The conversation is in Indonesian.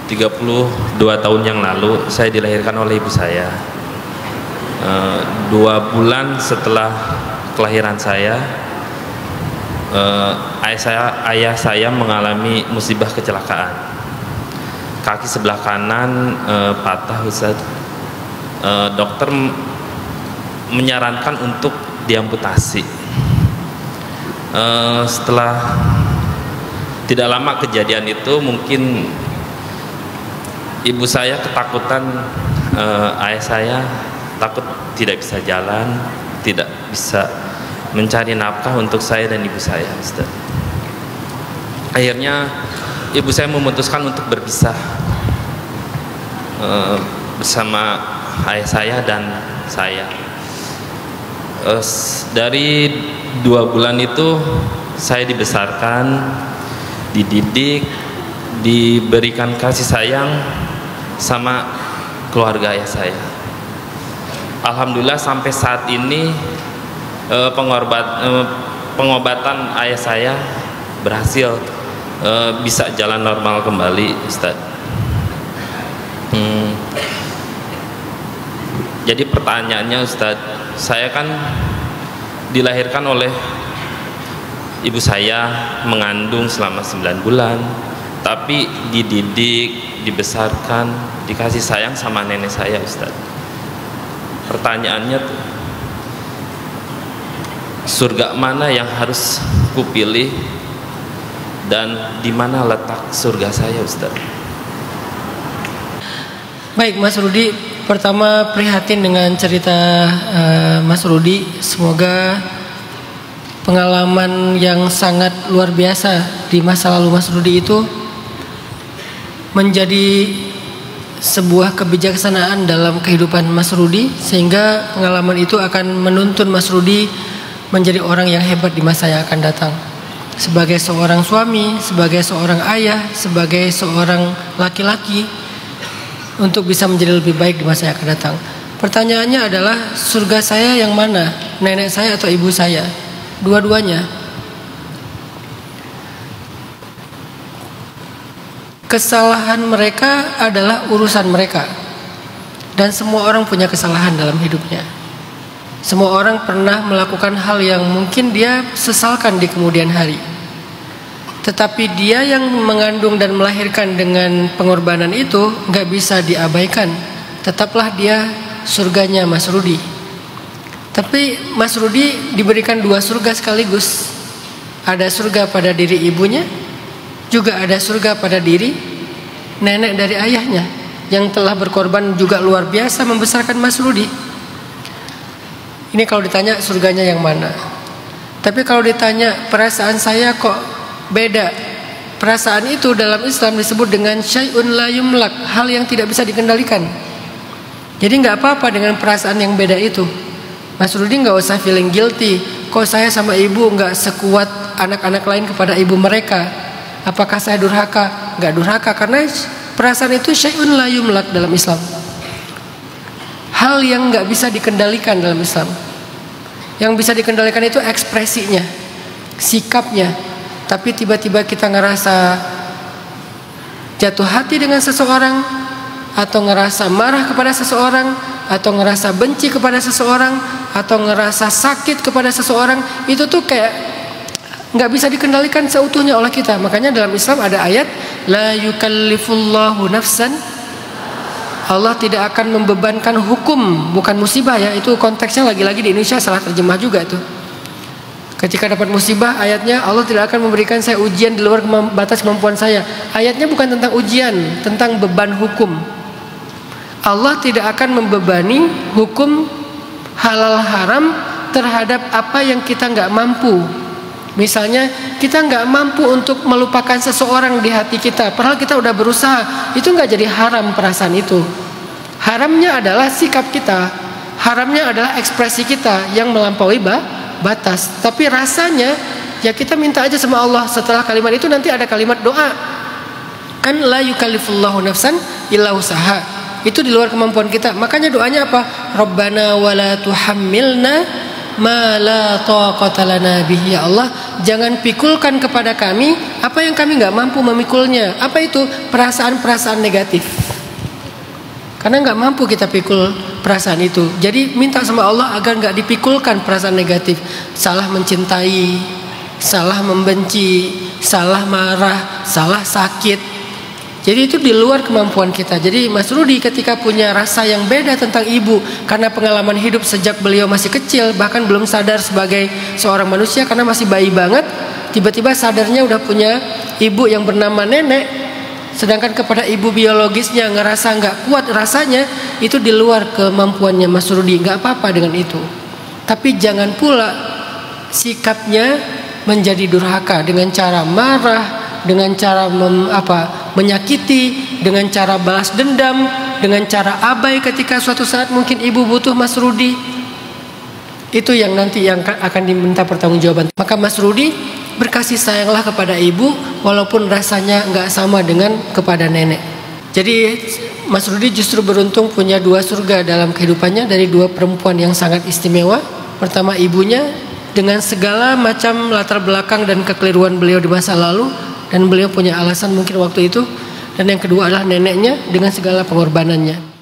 32 tahun yang lalu saya dilahirkan oleh ibu saya. 2 bulan setelah kelahiran saya, ayah saya mengalami musibah kecelakaan. Kaki sebelah kanan patah, Ustaz. Dokter menyarankan untuk diamputasi. Setelah tidak lama kejadian itu, mungkin ibu saya ketakutan, ayah saya takut tidak bisa jalan, tidak bisa mencari nafkah untuk saya dan ibu saya, Ustaz. Akhirnya ibu saya memutuskan untuk berpisah bersama ayah saya dan saya. Dari 2 bulan itu saya dibesarkan, dididik, diberikan kasih sayang sama keluarga ayah saya. Alhamdulillah sampai saat ini pengobatan ayah saya berhasil, bisa jalan normal kembali, Ustaz. Jadi pertanyaannya, Ustaz, saya kan dilahirkan oleh ibu saya, mengandung selama 9 bulan, tapi dididik, dibesarkan, dikasih sayang sama nenek saya, Ustaz. Pertanyaannya tuh, surga mana yang harus kupilih dan di mana letak surga saya, Ustaz? Baik, Mas Rudi, pertama prihatin dengan cerita Mas Rudi. Semoga pengalaman yang sangat luar biasa di masa lalu Mas Rudi itu menjadi sebuah kebijaksanaan dalam kehidupan Mas Rudi, sehingga pengalaman itu akan menuntun Mas Rudi menjadi orang yang hebat di masa yang akan datang. Sebagai seorang suami, sebagai seorang ayah, sebagai seorang laki-laki, untuk bisa menjadi lebih baik di masa yang akan datang. Pertanyaannya adalah, surga saya yang mana? Nenek saya atau ibu saya? Dua-duanya. Kesalahan mereka adalah urusan mereka. Dan semua orang punya kesalahan dalam hidupnya. Semua orang pernah melakukan hal yang mungkin dia sesalkan di kemudian hari. Tetapi dia yang mengandung dan melahirkan dengan pengorbanan itu gak bisa diabaikan. Tetaplah dia surganya Mas Rudi. Tapi Mas Rudi diberikan 2 surga sekaligus. Ada surga pada diri ibunya, juga ada surga pada diri nenek dari ayahnya, yang telah berkorban juga luar biasa membesarkan Mas Rudi. Ini kalau ditanya surganya yang mana. Tapi kalau ditanya perasaan saya kok beda. Perasaan itu dalam Islam disebut dengan syai'un la yumlak, hal yang tidak bisa dikendalikan. Jadi gak apa-apa dengan perasaan yang beda itu. Mas Rudi gak usah feeling guilty. Kok saya sama ibu gak sekuat anak-anak lain kepada ibu mereka? Apakah saya durhaka? Gak durhaka, karena perasaan itu syai'un la yumlak dalam Islam. Hal yang gak bisa dikendalikan dalam Islam. Yang bisa dikendalikan itu ekspresinya, sikapnya. Tapi tiba-tiba kita ngerasa jatuh hati dengan seseorang, atau ngerasa marah kepada seseorang, atau ngerasa benci kepada seseorang, atau ngerasa sakit kepada seseorang, itu tuh kayak nggak bisa dikendalikan seutuhnya oleh kita. Makanya dalam Islam ada ayat la yukallifullahu nafsan, Allah tidak akan membebankan hukum, bukan musibah ya, itu konteksnya lagi-lagi di Indonesia salah terjemah juga tuh. Ketika dapat musibah, ayatnya Allah tidak akan memberikan saya ujian di luar batas kemampuan saya. Ayatnya bukan tentang ujian, tentang beban hukum. Allah tidak akan membebani hukum halal haram terhadap apa yang kita nggak mampu. Misalnya kita nggak mampu untuk melupakan seseorang di hati kita, padahal kita udah berusaha, itu nggak jadi haram perasaan itu. Haramnya adalah sikap kita, haramnya adalah ekspresi kita yang melampaui batas. Tapi rasanya ya kita minta aja sama Allah. Setelah kalimat itu nanti ada kalimat doa. Kan la yukallifullahu nafsan illa usaha. Itu di luar kemampuan kita. Makanya doanya apa? Rabbana wala tuhammilna ma la taqata lana bihi. Ya Allah, jangan pikulkan kepada kami apa yang kami nggak mampu memikulnya. Apa itu? Perasaan-perasaan negatif. Karena nggak mampu kita pikul perasaan itu. Jadi minta sama Allah agar nggak dipikulkan perasaan negatif. Salah mencintai, salah membenci, salah marah, salah sakit. Jadi itu di luar kemampuan kita. Jadi Mas Rudi ketika punya rasa yang beda tentang ibu, karena pengalaman hidup sejak beliau masih kecil, bahkan belum sadar sebagai seorang manusia karena masih bayi banget, tiba-tiba sadarnya udah punya ibu yang bernama nenek, sedangkan kepada ibu biologisnya ngerasa nggak kuat rasanya, itu di luar kemampuannya Mas Rudi. Nggak apa-apa dengan itu, tapi jangan pula sikapnya menjadi durhaka dengan cara marah, dengan cara menyakiti, dengan cara balas dendam, dengan cara abai ketika suatu saat mungkin ibu butuh Mas Rudi. Itu yang nanti yang akan diminta pertanggungjawaban. Maka Mas Rudi berkasih sayanglah kepada ibu walaupun rasanya nggak sama dengan kepada nenek. Jadi Mas Rudi justru beruntung punya dua surga dalam kehidupannya dari dua perempuan yang sangat istimewa. Pertama ibunya dengan segala macam latar belakang dan kekeliruan beliau di masa lalu, dan beliau punya alasan mungkin waktu itu. Dan yang kedua adalah neneknya dengan segala pengorbanannya.